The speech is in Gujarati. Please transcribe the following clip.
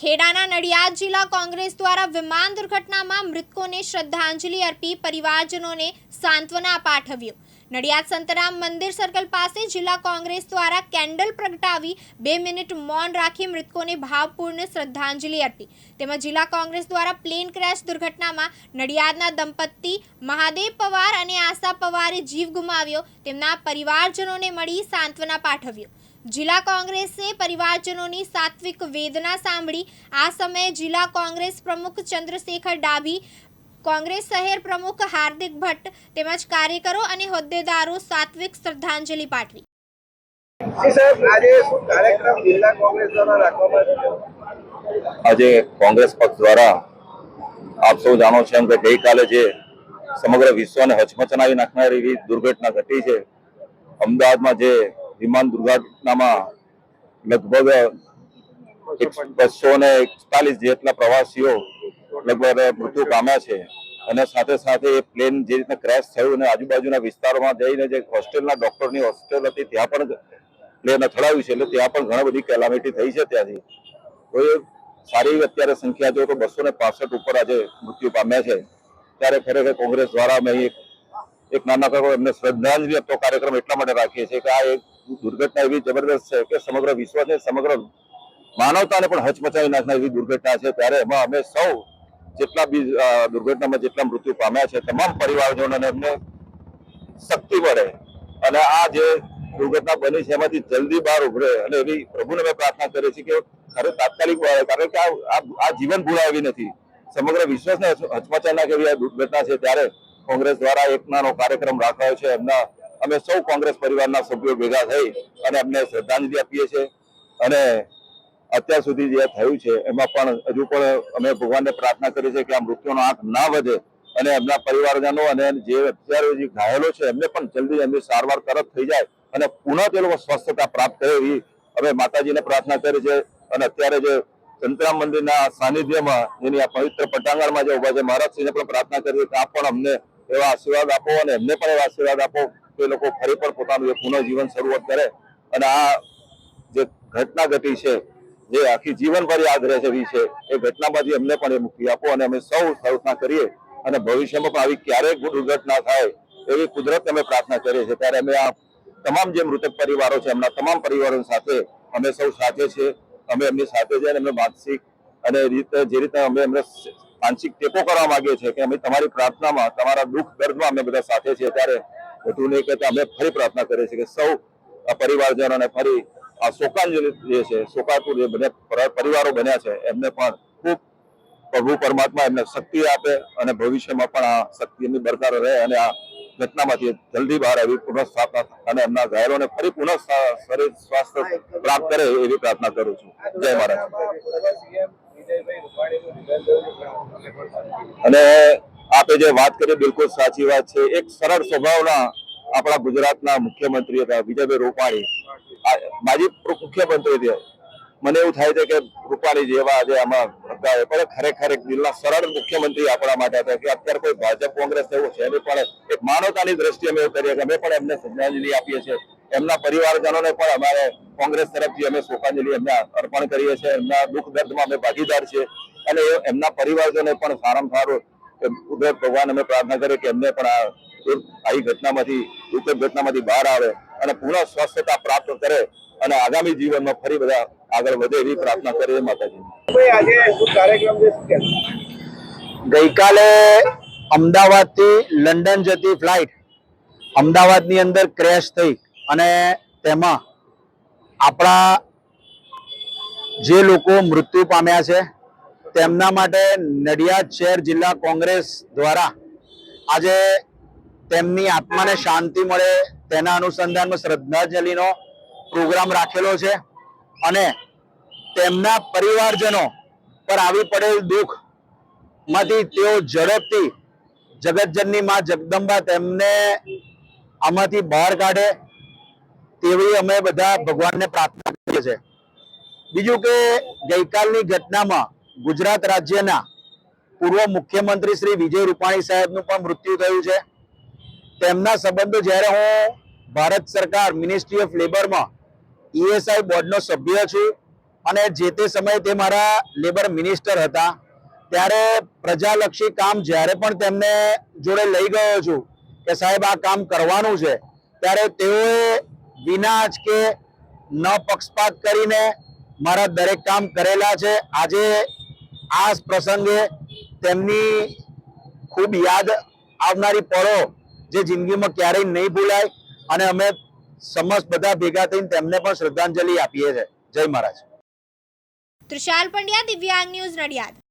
ખેડાના નડિયાદ જિલ્લા કોંગ્રેસ દ્વારા વિમાન દુર્ઘટનામાં મૃતકોને શ્રદ્ધાંજલિ અર્પી પરિવારજનોને સાંત્વના પાઠવ્યું। નડિયાદ સંતરામ મંદિર સર્કલ પાસે જિલ્લા કોંગ્રેસ દ્વારા કેન્ડલ પ્રગટાવી 2 મિનિટ મૌન રાખી મૃતકોને ભાવપૂર્ણ શ્રદ્ધાંજલિ અર્પી। તેમજ જિલ્લા કોંગ્રેસ દ્વારા પ્લેન ક્રેશ દુર્ઘટનામાં નડિયાદના દંપતી મહાદેવ પવાર અને આશા પવારે જીવ ગુમાવ્યો, તેમના પરિવારજનોને મળી સાંત્વના પાઠવ્યું। જિલ્લા કોંગ્રેસે પરિવારજનોની સાત્વિક વેદના સાંભળી આ સમયે જિલ્લા કોંગ્રેસ પ્રમુખ ચંદ્રશેખર ડાભી, કોંગ્રેસ શહેર પ્રમુખ હાર્દિક ભટ્ટ તેમજ કાર્યકરો અને હોદ્દેદારો સાત્વિક શ્રદ્ધાંજલિ પાઠવી। આજે કોંગ્રેસ પક્ષ દ્વારા આપ સૌ જાણો છો કે ગઈકાલે જે સમગ્ર વિશ્વને હચમચનાવી નાખનારી એવી દુર્ઘટના ઘટી છે। અમદાવાદમાં જે વિમાન દુર્ઘટનામાં લગભગ 241 જેટલા પ્રવાસીઓ લગભગ મૃત્યુ પામ્યા છે અને સાથે સાથે એ પ્લેન જે રીતે ક્રેશ થયું અને આજુબાજુના વિસ્તારોમાં જઈને જે હોસ્ટેલના ડોક્ટરની હોસ્ટેલ હતી ત્યાં પણ પ્લેન અથડાયું છે, એટલે ત્યાં પણ ઘણી બધી કેલામિટી થઈ છે। ત્યાંથી કોઈ સારી અત્યારે સંખ્યા જો તો 265 ઉપર આજે મૃત્યુ પામ્યા છે। ત્યારે ખરેખર કોંગ્રેસ દ્વારા અમે એક નાનકડો એમને શ્રદ્ધાંજલિ આપતો કાર્યક્રમ એટલા માટે રાખીએ છીએ કે આ એક દુર્ઘટના એવી જબરદસ્ત છે કે સમગ્ર વિશ્વને સમગ્ર માનવતાને પણ હચમચાવી નાખનાર એવી દુર્ઘટના છે। ત્યારે એમાં અમે સૌ જેટલા બી દુર્ઘટનામાં જેટલા મૃત્યુ પામ્યા છે તમામ પરિવારજનોને એમને શક્તિ મળે અને આ જે દુર્ઘટના બની છે એમાંથી જલ્દી બહાર ઉભરે અને એવી પ્રભુને અમે પ્રાર્થના કરીએ છીએ કે ખરે તાત્કાલિક બહાર, કારણ કે આ જીવન ભૂલા એવી નથી, સમગ્ર વિશ્વને હચમચાવી નાખે એવી આ દુર્ઘટના છે। ત્યારે કોંગ્રેસ દ્વારા એક નાનો કાર્યક્રમ રાખાયો છે। અમે સૌ કોંગ્રેસ પરિવારના સભ્યો ભેગા થઈ અને એમને શ્રદ્ધાંજલિ આપીએ છીએ અને અત્યાર સુધી જે થયું છે એમાં પણ હજુ પણ અમે ભગવાનને પ્રાર્થના કરીએ છીએ કે આ મૃત્યુનો આંક ના વધે અને એમના પરિવારજનો અને જે અત્યારે જે ઘાયલો છે એમને પણ જલ્દી એમની સારવાર તરત થઈ જાય અને પુનઃ તે લોકો સ્વસ્થતા પ્રાપ્ત કરે એવી અમે માતાજીને પ્રાર્થના કરી છે। અને અત્યારે જે સંતરામ મંદિરના સાનિધ્યમાં જેની આ પવિત્ર પટાંગણમાં જે ઉભા છે મહારાજશ્રીને પણ પ્રાર્થના કરી કે આપ પણ અમને એવા આશીર્વાદ આપો અને એમને પણ એવા આશીર્વાદ આપો કે લોકો ફરી પણ પોતાનું પુનઃજીવન શરૂઆત કરે અને આ જે ઘટના ઘટી છે જે આખી જીવનભર યાદ રહે છે એ ઘટનામાંથી અમને પણ એ મુક્તિ આપો અને અમે સૌ પ્રાર્થના કરીએ અને ભવિષ્યમાં પણ આવી ક્યારેક દુર્ઘટના થાય એવી કુદરત અમે પ્રાર્થના કરીએ છીએ। ત્યારે અમે આ તમામ જે મૃતક પરિવારો છે એમના તમામ પરિવારો સાથે અમે સૌ સાથે છીએ, અમે એમની સાથે જઈને એમને માનસિક અને જે રીતે અમે એમને માનસિક ટેકો કરવા માંગીએ છીએ કે અમે તમારી પ્રાર્થનામાં તમારા દુઃખ દર્દમાં અમે બધા સાથે છીએ। ત્યારે વધુ નહીં કહેતા અમે ફરી પ્રાર્થના કરીએ છીએ કે સૌ પરિવારજનોને ફરી આ શોકાંજલિ જે છે શોકાતુર જે બધા પરિવારો બન્યા છે એમને પણ ખૂબ પ્રભુ પરમાત્મા એમને શક્તિ આપે અને ભવિષ્યમાં પણ આ શક્તિ એમની બરકરાર રહે અને આ ઘટનામાંથી જલ્દી બહાર આવી પુનઃસ્થાપના અને એમના ઘાયલોને ફરી પુનઃ શરીર સ્વાસ્થ્ય પ્રાપ્ત કરે એવી પ્રાર્થના કરું છું। જય મહારાજ। અને આપે જે વાત કરી બિલકુલ સાચી વાત છે। એક સરળ સ્વભાવના આપણા ગુજરાતના મુખ્યમંત્રી હતા વિજયભાઈ રૂપાણી, માજી મુખ્યમંત્રી છે। મને એવું થાય છે કે રૂપાણી જેવા આજે આમાં પણ ખરેખર એક દિલના સરળ મુખ્યમંત્રી આપણા માટે હતા કે અત્યારે કોઈ ભાજપ કોંગ્રેસ એવું છે એની પણ એક માનવતાની દ્રષ્ટિએ અમે એવું કરીએ કે અમે પણ એમને શ્રદ્ધાંજલિ આપીએ છીએ। એમના પરિવારજનોને પણ અમારે કોંગ્રેસ તરફથી અમે શોકાંજલિ એમને અર્પણ કરીએ છીએ। એમના દુઃખ દર્દમાં અમે ભાગીદાર છીએ અને એમના પરિવારજનોને પણ સારામાં સારું કુદરત ભગવાન અમે પ્રાર્થના કરીએ કે એમને પણ આવી ઘટનામાંથી દુઃખદ ઘટનામાંથી બહાર આવે અને પુનઃ સ્વસ્થતા પ્રાપ્ત કરે અને આગામી જીવનમાં ફરી બધા આગળ વધે એવી પ્રાર્થના કરીએ માતાજી। ગઈકાલે અમદાવાદથી લંડન જતી ફ્લાઇટ અમદાવાદની અંદર ક્રેશ થઈ અને તેમાં આપણા જે લોકો મૃત્યુ પામ્યા છે તેમના માટે નડિયાદ શહેર જિલ્લા કોંગ્રેસ દ્વારા આજે તેમની આત્માને શાંતિ મળે તેના અનુસંધાનમાં શ્રદ્ધાંજલિનો પ્રોગ્રામ રાખેલો છે અને તેમના પરિવારજનો પર આવી પડેલ દુઃખ માંથી તેઓ ઝડપથી જગતજનની માં જગદંબા તેમને આમાંથી બહાર કાઢે તેવી અમે બધા ભગવાનને પ્રાર્થના કરીએ છીએ। બીજું કે ગઈકાલની ઘટનામાં ગુજરાત રાજ્યના પૂર્વ મુખ્યમંત્રી શ્રી વિજય રૂપાણી સાહેબનું પણ મૃત્યુ થયું છે। તેમના સંબંધો જ્યારે હું ભારત સરકાર મિનિસ્ટ્રી ઓફ લેબરમાં ESI બોર્ડનો સભ્ય છું અને જે તે સમયે તે મારા લેબર મિનિસ્ટર હતા. ત્યારે પ્રજાલક્ષી કામ જ્યારે પણ તેમને જોડે લઈ ગયો છું કે સાહેબ આ કામ કરવાનું છે, ત્યારે તેઓએ વિના આંચકે ન પક્ષપાત કરીને મારા દરેક કામ કરેલા છે. આજે આ પ્રસંગે તેમની ખૂબ યાદ આવનારી પળો જે જિંદગીમાં ક્યારેય નહીં ભૂલાય, અને અમે સમસ્ત બધા ભેગા થઈને તેમને પણ શ્રદ્ધાંજલિ આપીએ છીએ. જય મહારાજ. તૃષાલ પંડ્યા, દિવ્યાંગ ન્યૂઝ, નડિયાદ.